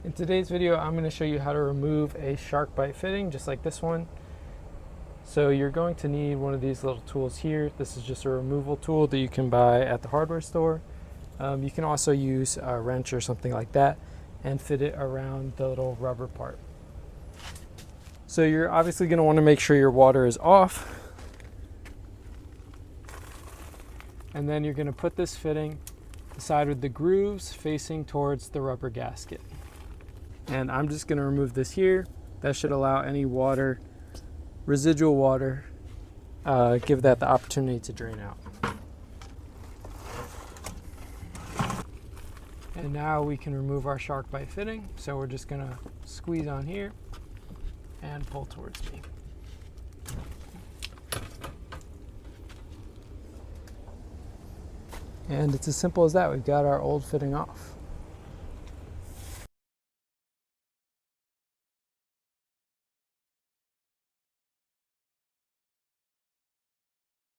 In today's video, I'm going to show you how to remove a Sharkbite fitting, just like this one. So you're going to need one of these little tools here. This is just a removal tool that you can buy at the hardware store. You can also use a wrench or something like that and fit it around the little rubber part. So you're obviously going to want to make sure your water is off. And then you're going to put this fitting side with the grooves facing towards the rubber gasket. And I'm just going to remove this here. That should allow any water, residual water, give that the opportunity to drain out. And now we can remove our Sharkbite fitting. So we're just going to squeeze on here and pull towards me. And it's as simple as that. We've got our old fitting off.